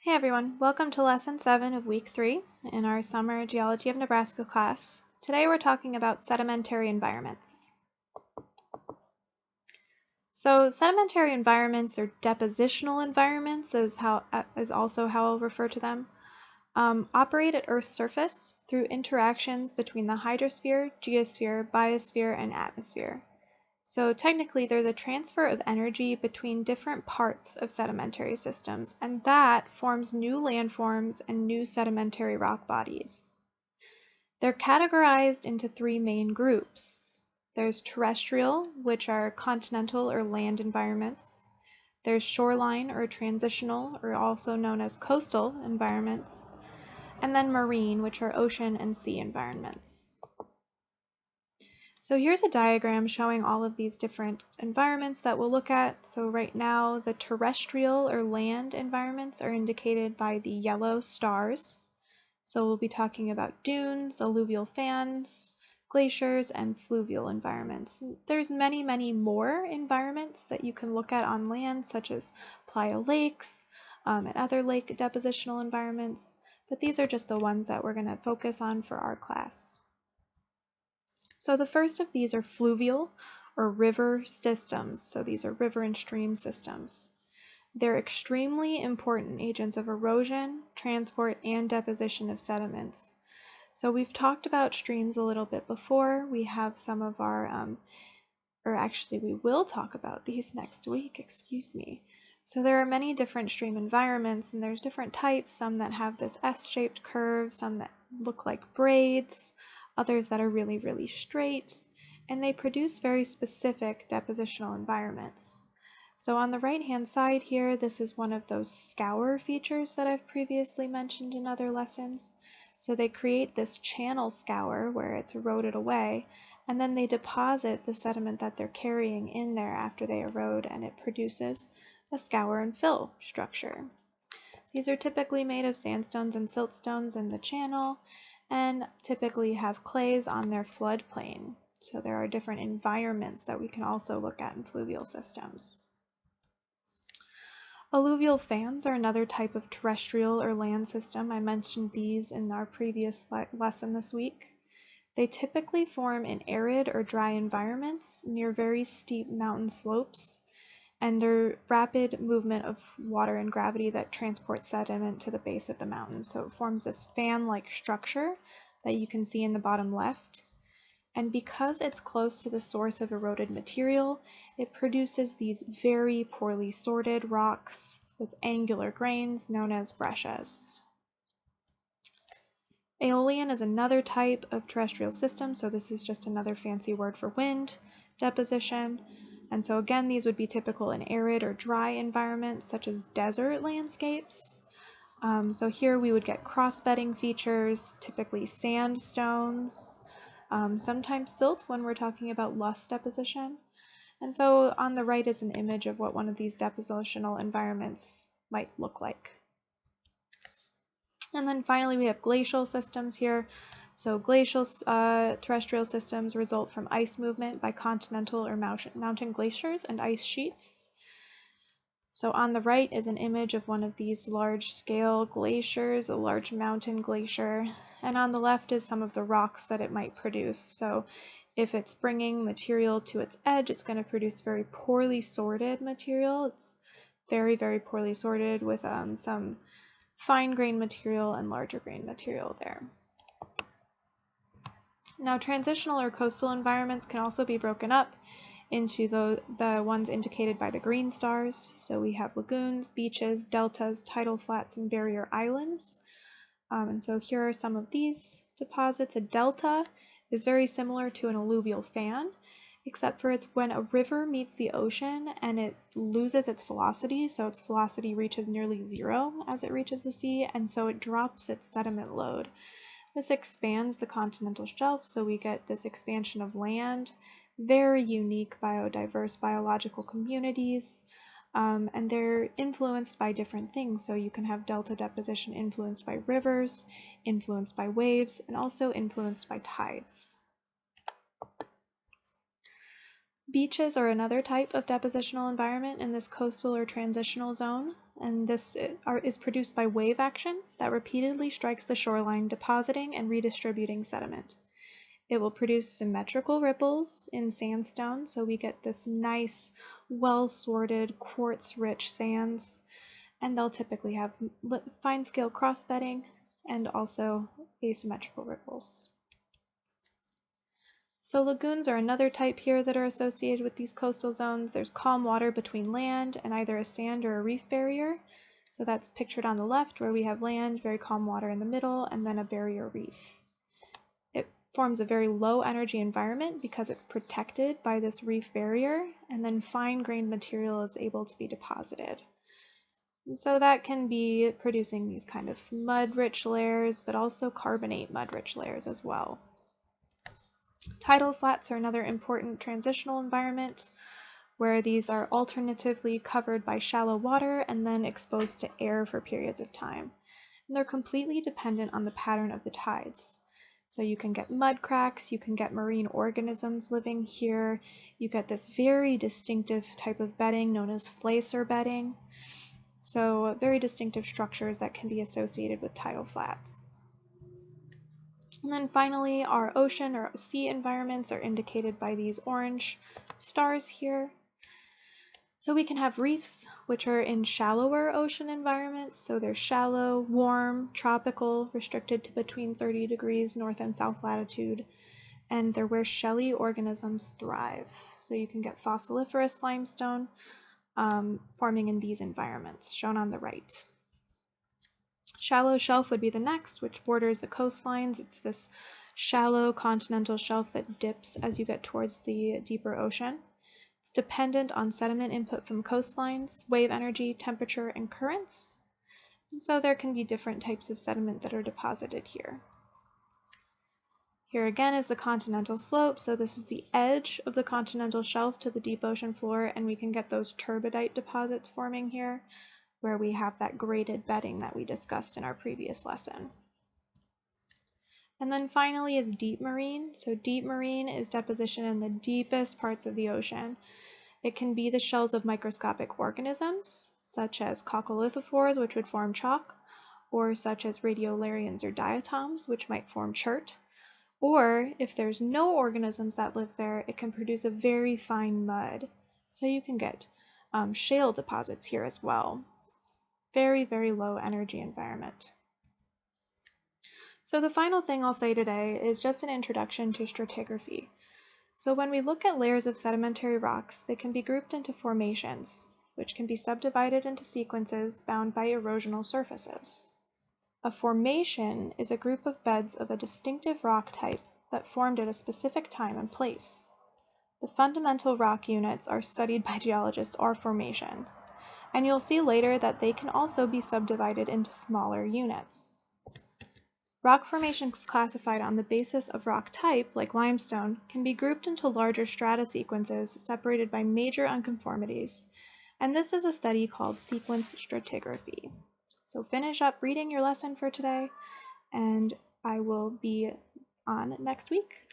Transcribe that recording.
Hey everyone, welcome to Lesson 7 of Week 3 in our Summer Geology of Nebraska class. Today we're talking about sedimentary environments. So sedimentary environments, or depositional environments is also how I'll refer to them, operate at Earth's surface through interactions between the hydrosphere, geosphere, biosphere, and atmosphere. So technically, they're the transfer of energy between different parts of sedimentary systems, and that forms new landforms and new sedimentary rock bodies. They're categorized into three main groups. There's terrestrial, which are continental or land environments. There's shoreline or transitional, or also known as coastal environments. And then marine, which are ocean and sea environments. So here's a diagram showing all of these different environments that we'll look at. So right now, the terrestrial or land environments are indicated by the yellow stars. So we'll be talking about dunes, alluvial fans, glaciers, and fluvial environments. There's many, many more environments that you can look at on land, such as playa lakes and other lake depositional environments, but these are just the ones that we're going to focus on for our class. So the first of these are fluvial or river systems. So these are river and stream systems. They're extremely important agents of erosion, transport, and deposition of sediments. So we've talked about streams a little bit before. We have some of our, or actually we will talk about these next week, excuse me. So there are many different stream environments, and there's different types, some that have this S-shaped curve, some that look like braids, others that are really, really straight, and they produce very specific depositional environments. So on the right-hand side here, this is one of those scour features that I've previously mentioned in other lessons. So they create this channel scour where it's eroded away, and then they deposit the sediment that they're carrying in there after they erode, and it produces a scour and fill structure. These are typically made of sandstones and siltstones in the channel, and typically have clays on their floodplain. So there are different environments that we can also look at in fluvial systems. Alluvial fans are another type of terrestrial or land system. I mentioned these in our previous lesson this week. They typically form in arid or dry environments near very steep mountain slopes, and they're rapid movement of water and gravity that transports sediment to the base of the mountain. So it forms this fan-like structure that you can see in the bottom left. And because it's close to the source of eroded material, it produces these very poorly sorted rocks with angular grains known as breccias. Aeolian is another type of terrestrial system, so this is just another fancy word for wind deposition. And so again, these would be typical in arid or dry environments such as desert landscapes. So here we would get cross-bedding features, typically sandstones, sometimes silt when we're talking about loess deposition. And so on the right is an image of what one of these depositional environments might look like. And then finally we have glacial systems here. So glacial terrestrial systems result from ice movement by continental or mountain glaciers and ice sheets. So on the right is an image of one of these large-scale glaciers, a large mountain glacier, and on the left is some of the rocks that it might produce. So if it's bringing material to its edge, it's going to produce very poorly sorted material. It's very, very poorly sorted with some fine-grained material and larger grained material there. Now, transitional or coastal environments can also be broken up into the ones indicated by the green stars. So we have lagoons, beaches, deltas, tidal flats, and barrier islands. And so here are some of these deposits. A delta is very similar to an alluvial fan, except for it's when a river meets the ocean and it loses its velocity, so its velocity reaches nearly zero as it reaches the sea, and so it drops its sediment load. This expands the continental shelf, so we get this expansion of land, very unique biodiverse biological communities, and they're influenced by different things. So you can have delta deposition influenced by rivers, influenced by waves, and also influenced by tides. Beaches are another type of depositional environment in this coastal or transitional zone. and this is produced by wave action that repeatedly strikes the shoreline, depositing and redistributing sediment. It will produce symmetrical ripples in sandstone, so we get this nice, well-sorted, quartz-rich sands, and they'll typically have fine-scale cross-bedding and also asymmetrical ripples. So lagoons are another type here that are associated with these coastal zones. There's calm water between land and either a sand or a reef barrier. So that's pictured on the left, where we have land, very calm water in the middle, and then a barrier reef. It forms a very low energy environment because it's protected by this reef barrier, and then fine-grained material is able to be deposited. And so that can be producing these kind of mud-rich layers, but also carbonate mud-rich layers as well. Tidal flats are another important transitional environment where these are alternatively covered by shallow water and then exposed to air for periods of time. And they're completely dependent on the pattern of the tides. So you can get mud cracks, you can get marine organisms living here, you get this very distinctive type of bedding known as flacer bedding. So very distinctive structures that can be associated with tidal flats. And then finally, our ocean or sea environments are indicated by these orange stars here. So we can have reefs, which are in shallower ocean environments. So they're shallow, warm, tropical, restricted to between 30 degrees north and south latitude. And they're where shelly organisms thrive. So you can get fossiliferous limestone forming in these environments, shown on the right. Shallow shelf would be the next, which borders the coastlines. It's this shallow continental shelf that dips as you get towards the deeper ocean. It's dependent on sediment input from coastlines, wave energy, temperature, and currents. And so there can be different types of sediment that are deposited here. Here again is the continental slope, so this is the edge of the continental shelf to the deep ocean floor, and we can get those turbidite deposits forming here, where we have that graded bedding that we discussed in our previous lesson. And then finally is deep marine. So deep marine is deposition in the deepest parts of the ocean. It can be the shells of microscopic organisms, such as coccolithophores, which would form chalk, or such as radiolarians or diatoms, which might form chert. Or if there's no organisms that live there, it can produce a very fine mud. So you can get shale deposits here as well. Very, very low energy environment. So the final thing I'll say today is just an introduction to stratigraphy. So when we look at layers of sedimentary rocks, they can be grouped into formations, which can be subdivided into sequences bound by erosional surfaces. A formation is a group of beds of a distinctive rock type that formed at a specific time and place. The fundamental rock units are studied by geologists or formations, and you'll see later that they can also be subdivided into smaller units. Rock formations classified on the basis of rock type, like limestone, can be grouped into larger strata sequences separated by major unconformities, and this is a study called sequence stratigraphy. So finish up reading your lesson for today, and I will be on next week.